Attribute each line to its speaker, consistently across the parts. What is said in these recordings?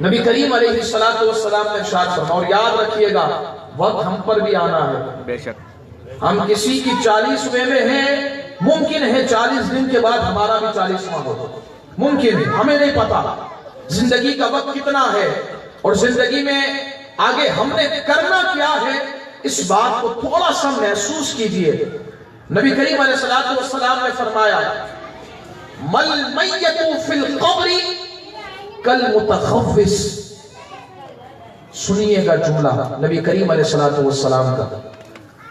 Speaker 1: نبی کریم علیہ السلام نے ارشاد فرمایا، اور یاد رکھیے گا وقت ہم پر بھی آنا ہے،
Speaker 2: بے شک
Speaker 1: ہم کسی کی 40ویں میں ہیں، ممکن ہے 40 دن کے بعد ہمارا بھی 40واں ہو، ممکن ہے، ہمیں نہیں پتا زندگی کا وقت کتنا ہے اور زندگی میں آگے ہم نے کرنا کیا ہے، اس بات کو تھوڑا سا محسوس کیجئے۔ نبی کریم علیہ السلام نے فرمایا، مل میت فی القبر کالمتخفس، سنیے گا جملہ نبی کریم علیہ السلام کا،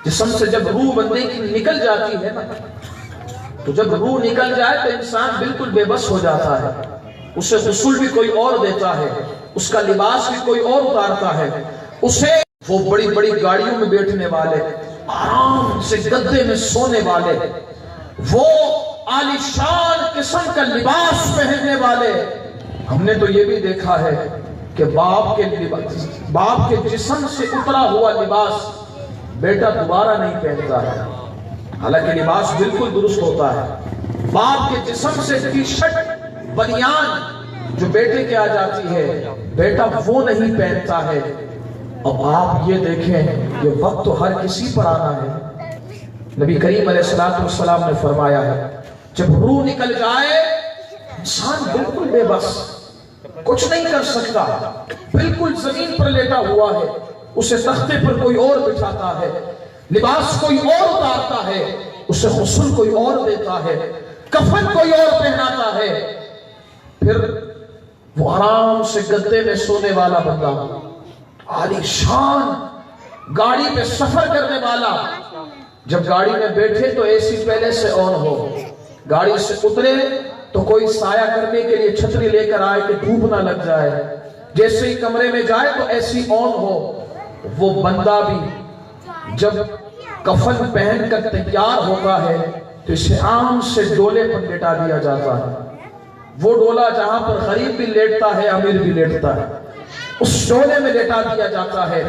Speaker 1: جسم سے جب روح بندے کی نکل جاتی ہے نا، تو جب روح نکل جائے تو انسان بالکل بے بس ہو جاتا ہے، اسے غسل بھی کوئی اور دیتا ہے، اس کا لباس بھی کوئی اور اتارتا ہے، اسے وہ بڑی بڑی گاڑیوں میں بیٹھنے والے، آرام سے گدے میں سونے والے، وہ عالیشان قسم کا لباس پہننے والے، ہم نے تو یہ بھی دیکھا ہے کہ باپ کے جسم سے اترا ہوا لباس بیٹا دوبارہ نہیں پہنتا ہے، حالانکہ لباس بالکل درست ہوتا ہے، باپ کے جسم سے ٹی شرٹ بنیان جو بیٹے کے آ جاتی ہے بیٹا وہ نہیں پہنتا ہے۔ اب آپ یہ دیکھیں یہ وقت تو ہر کسی پر آنا ہے، نبی کریم علیہ السلام نے فرمایا ہے جب روح نکل جائے انسان بالکل بے بس، کچھ نہیں کر سکتا، بالکل زمین پر لیٹا ہوا ہے، اسے تختے پر کوئی اور بٹھاتا ہے، لباس کوئی اور اتارتا ہے، اسے غسل کوئی اور دیتا ہے، کفن کوئی اور پہناتا ہے، پھر وہ آرام سے گدے میں سونے والا بندہ، عالیشان گاڑی پہ سفر کرنے والا، جب گاڑی میں بیٹھے تو اے سی پہلے سے آن ہو، گاڑی سے اترے تو کوئی سایہ کرنے کے لیے چھتری لے کر آئے کہ دھوپ نہ لگ جائے، جیسے ہی کمرے میں جائے تو اے سی آن ہو، وہ بندہ بھی جب کفن پہن کر تیار ہوتا ہے تو اسے عام سے ڈولے پر لٹا دیا جاتا ہے، وہ ڈولا جہاں پر غریب بھی لیٹتا ہے امیر بھی لیٹتا ہے، اس ڈولے میں لٹا دیا جاتا ہے،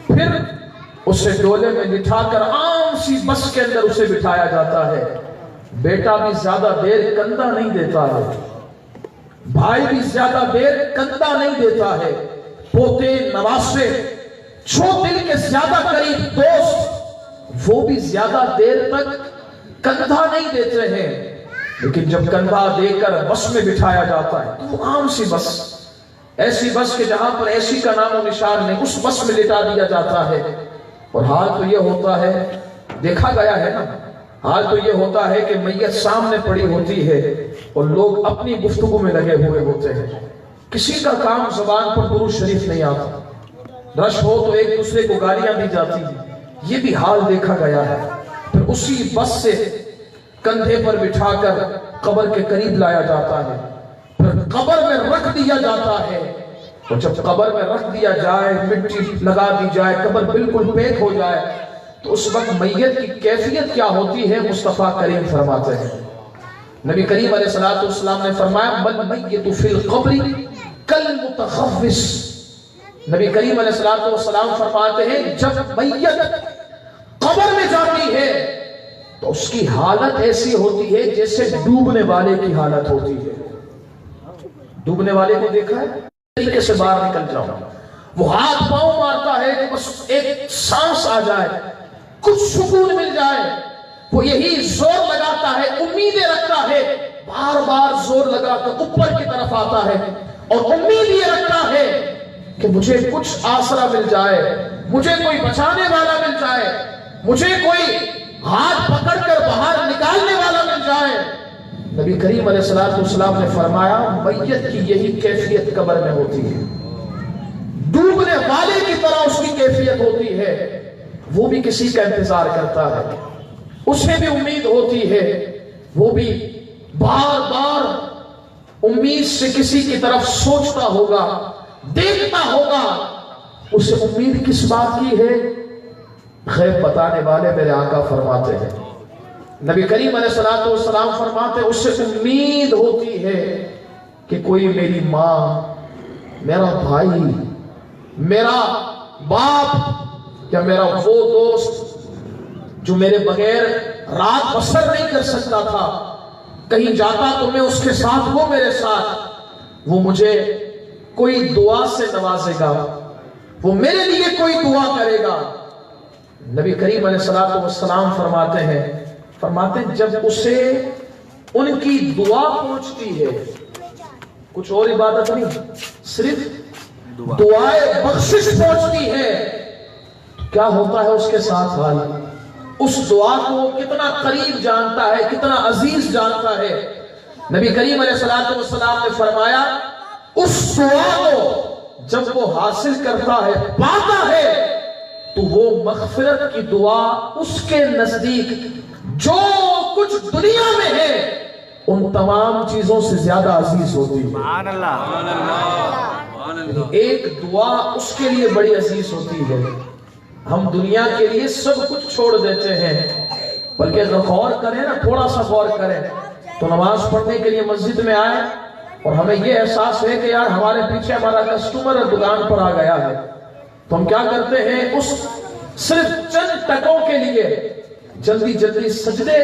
Speaker 1: پھر اسے ڈولے میں لٹھا کر عام سی بس کے اندر اسے بٹھایا جاتا ہے، بیٹا بھی زیادہ دیر کندھا نہیں دیتا ہے، بھائی بھی زیادہ دیر کندھا نہیں دیتا ہے، پوتے نواسے جو دل کے زیادہ قریب دوست وہ بھی زیادہ دیر تک کندھا نہیں دیتے ہیں، لیکن جب کندھا دے کر بس میں بٹھایا جاتا ہے تو وہ عام سی بس، ایسی بس کے جہاں پر ایسی کا نام و نشان نہیں، اس بس میں لٹا دیا جاتا ہے، اور حال تو یہ ہوتا ہے، دیکھا گیا ہے نا، حال تو یہ ہوتا ہے کہ میت سامنے پڑی ہوتی ہے اور لوگ اپنی گفتگو میں لگے ہوئے ہوتے ہیں، کسی کا کام زبان پر درود شریف نہیں آتا، رش ہو تو ایک دوسرے کو گالیاں دی جاتی ہیں، یہ بھی حال دیکھا گیا ہے، پھر اسی بس سے کندھے پر بٹھا کر قبر کے قریب لایا جاتا ہے، پھر قبر میں رکھ دیا جاتا ہے، اور جب قبر میں رکھ دیا جائے، مٹی لگا دی جائے، قبر بالکل پیک ہو جائے، تو اس وقت میت کی کیفیت کیا ہوتی ہے مصطفیٰ کریم فرماتے ہیں، نبی کریم علیہ السلام نے فرمایا بل میت فی القبر کالمتخفس، نبی کریم علیہ السلام فرماتے ہیں جب میت قبر میں جاتی ہے تو اس کی حالت ایسی ہوتی ہے جیسے ڈوبنے والے کی حالت ہوتی ہے، ڈوبنے والے کو دیکھا ہے طریقے سے باہر نکل جاؤں، وہ ہاتھ پاؤں مارتا ہے کہ بس ایک سانس آ جائے، کچھ سکون مل جائے، وہ یہی زور لگاتا ہے، امیدیں رکھتا ہے، بار بار زور لگا کر اوپر کی طرف آتا ہے اور امید یہ رکھتا ہے کہ مجھے کچھ آسرا مل جائے، مجھے کوئی بچانے والا مل جائے، مجھے کوئی ہاتھ پکڑ کر باہر نکالنے والا مل جائے۔ نبی کریم علیہ السلام نے فرمایا میت کی یہی کیفیت قبر میں ہوتی ہے، ڈوبنے والے کی طرح اس کی کیفیت ہوتی ہے، وہ بھی کسی کا انتظار کرتا ہے، اسے بھی امید ہوتی ہے، وہ بھی بار بار امید سے کسی کی طرف سوچتا ہوگا، دیکھتا ہوگا، اسے امید کس بات کی ہے؟ غیب بتانے والے میرے آقا فرماتے ہیں، نبی کریم علیہ السلام فرماتے ہیں اسے امید ہوتی ہے کہ کوئی میری ماں، میرا بھائی، میرا باپ یا میرا وہ دوست جو میرے بغیر رات بسر نہیں کر سکتا تھا، کہیں جاتا تو میں اس کے ساتھ، وہ میرے ساتھ، وہ مجھے کوئی دعا سے نوازے گا، وہ میرے لیے کوئی دعا کرے گا۔ نبی کریم علیہ السلام فرماتے ہیں جب اسے ان کی دعا پہنچتی ہے، کچھ اور عبادت نہیں، صرف دعائے بخشش پہنچتی ہے، کیا ہوتا ہے اس کے ساتھ حال؟ اس دعا کو کتنا قریب جانتا ہے، کتنا عزیز جانتا ہے۔ نبی کریم علیہ السلام نے فرمایا اس دعا کو جب وہ حاصل کرتا ہے، پاتا ہے، تو وہ مغفرت کی دعا اس کے نزدیک جو کچھ دنیا میں ہے ان تمام چیزوں سے زیادہ عزیز ہوتی ہے۔
Speaker 2: سبحان اللہ۔
Speaker 1: ایک دعا اس کے لیے بڑی عزیز ہوتی ہے۔ ہم دنیا کے لیے سب کچھ چھوڑ دیتے ہیں، بلکہ اگر غور کریں نا، تھوڑا سا غور کریں تو نماز پڑھنے کے لیے مسجد میں آئے اور ہمیں یہ احساس ہے کہ یار ہمارے پیچھے ہمارا کسٹمر دکان پر آ گیا ہے، تو ہم کیا کرتے ہیں؟ اس صرف چند ٹکوں کے لیے جلدی جلدی سجدے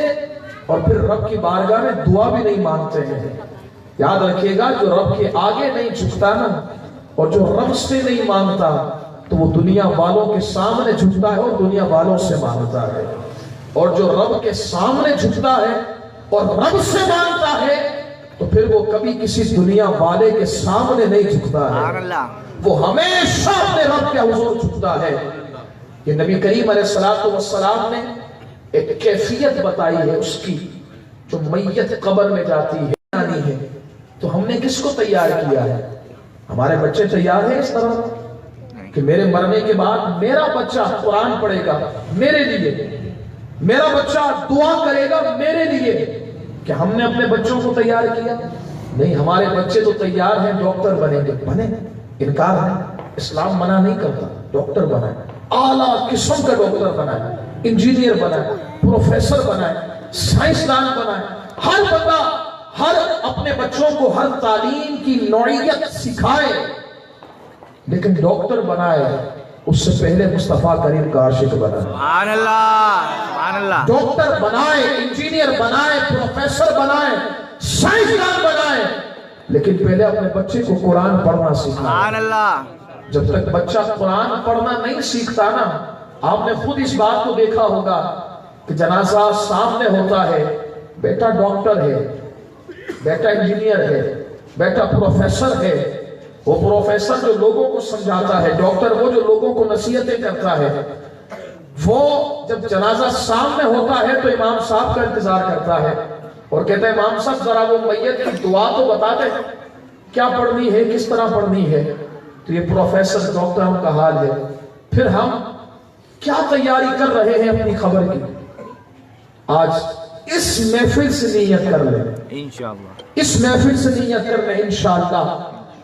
Speaker 1: اور پھر رب کی بارگاہ میں دعا بھی نہیں مانگتے ہیں۔ یاد رکھیے گا، جو رب کے آگے نہیں جھکتا نا، اور جو رب سے نہیں مانگتا، تو وہ دنیا والوں کے سامنے جھکتا ہے اور دنیا والوں سے مانگتا ہے، اور جو رب کے سامنے جھکتا ہے اور رب سے مانگتا ہے تو پھر وہ کبھی کسی دنیا والے کے سامنے نہیں جھکتا ہے، وہ ہمیشہ اپنے رب کے حضور جھکتا ہے۔ یہ نبی کریم علیہ السلام نے ایک کیفیت بتائی ہے اس کی، جو میت قبر میں جاتی ہے تو ہم نے کس کو تیار کیا ہے؟ ہمارے بچے تیار ہیں اس طرح کہ میرے مرنے کے بعد میرا بچہ قرآن پڑھے گا میرے لیے، میرا بچہ دعا کرے گا میرے لیے؟ کہ ہم نے اپنے بچوں کو تیار کیا؟ نہیں، ہمارے بچے تو تیار ہیں ڈاکٹر بنیں گے، بنے، انکار نہیں، اسلام منع نہیں کرتا، ڈاکٹر بنائے، اعلیٰ قسم کا ڈاکٹر بنائے، انجینئر بنائے، پروفیسر بنائے، سائنسدان بنائے، ہر بندہ ہر اپنے بچوں کو ہر تعلیم کی نوعیت سکھائے، لیکن ڈاکٹر بنائے اس سے پہلے مصطفیٰ کریم کا عاشق بنائے۔
Speaker 2: سبحان اللہ، سبحان اللہ۔
Speaker 1: ڈاکٹر بنائے، انجینئر بنائے، پروفیسر بنائے، سائنسدان بنائے، لیکن پہلے اپنے بچے کو قرآن پڑھنا سکھائے۔
Speaker 2: سبحان اللہ۔
Speaker 1: جب تک بچہ قرآن پڑھنا نہیں سیکھتا نا، آپ نے خود اس بات کو دیکھا ہوگا کہ جنازہ سامنے ہوتا ہے، بیٹا ڈاکٹر ہے، بیٹا انجینئر ہے، بیٹا پروفیسر ہے، وہ پروفیسر جو لوگوں کو سمجھاتا ہے، ڈاکٹر وہ جو لوگوں کو نصیحتیں کرتا ہے، وہ جب جنازہ سامنے ہوتا ہے تو امام صاحب کا انتظار کرتا ہے اور کہتا ہے امام صاحب ذرا وہ میت کی دعا تو بتا دیں، کیا پڑھنی ہے، کس طرح پڑھنی ہے۔ تو یہ پروفیسر ڈاکٹروں کا حال ہے۔ پھر ہم کیا تیاری کر رہے ہیں اپنی خبر کی؟ آج اس محفل سے نیت کر لیں،
Speaker 2: انشاءاللہ
Speaker 1: اس محفل سے نیت کر لیں، انشاءاللہ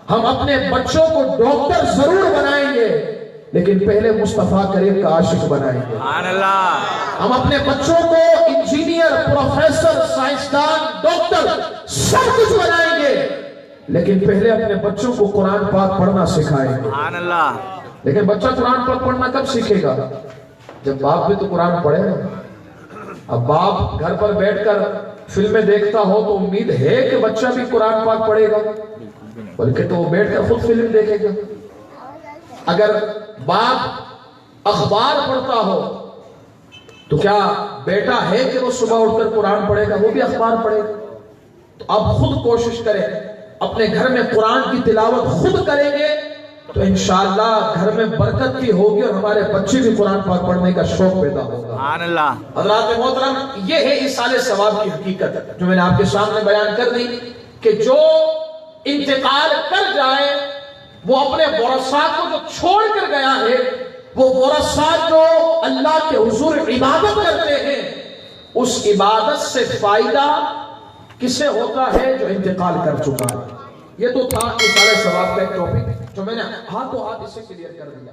Speaker 1: ہم اپنے بچوں کو ڈاکٹر ضرور بنائیں گے، لیکن پہلے مصطفیٰ کریم کا عاشق بنائیں گے۔
Speaker 2: سبحان اللہ۔
Speaker 1: ہم اپنے بچوں کو انجینئر، پروفیسر، سائنسدان، ڈاکٹر سب کچھ بنائیں گے، لیکن پہلے اپنے بچوں کو قرآن پاک پڑھنا سکھائیں گے۔
Speaker 2: سبحان اللہ۔
Speaker 1: لیکن بچہ قرآن پاک پڑھنا کب سیکھے گا؟ جب باپ بھی تو قرآن پڑھے گا۔ اب باپ گھر پر بیٹھ کر فلمیں دیکھتا ہو تو امید ہے کہ بچہ بھی قرآن پاک پڑھے گا، بلکہ تو وہ بیٹھ کر خود فلم دیکھے گا۔ اگر باپ اخبار پڑھتا ہو تو کیا بیٹا ہے کہ وہ صبح اٹھ کر قرآن پڑھے گا؟ وہ بھی اخبار پڑھے گا۔ تو اب خود کوشش کریں، اپنے گھر میں قرآن کی تلاوت خود کریں گے تو انشاءاللہ گھر میں برکت بھی ہوگی اور ہمارے بچے بھی قرآن پاک پڑھنے کا شوق پیدا ہوگا۔
Speaker 2: سبحان اللہ۔
Speaker 1: حضرات محترم، یہ ہے ایصال ثواب کی حقیقت جو میں نے آپ کے سامنے بیان کر دی، کہ جو انتقال کر جائے وہ اپنے ورثاء کو جو چھوڑ کر گیا ہے، وہ ورثاء جو اللہ کے حضور عبادت کرتے ہیں، اس عبادت سے فائدہ کسے ہوتا ہے؟ جو انتقال کر چکا ہے۔ یہ تو تھا ایصال ثواب کا ایک ٹاپک جو میں نے ہاتھوں ہاتھ اسے کلیئر کر دیا۔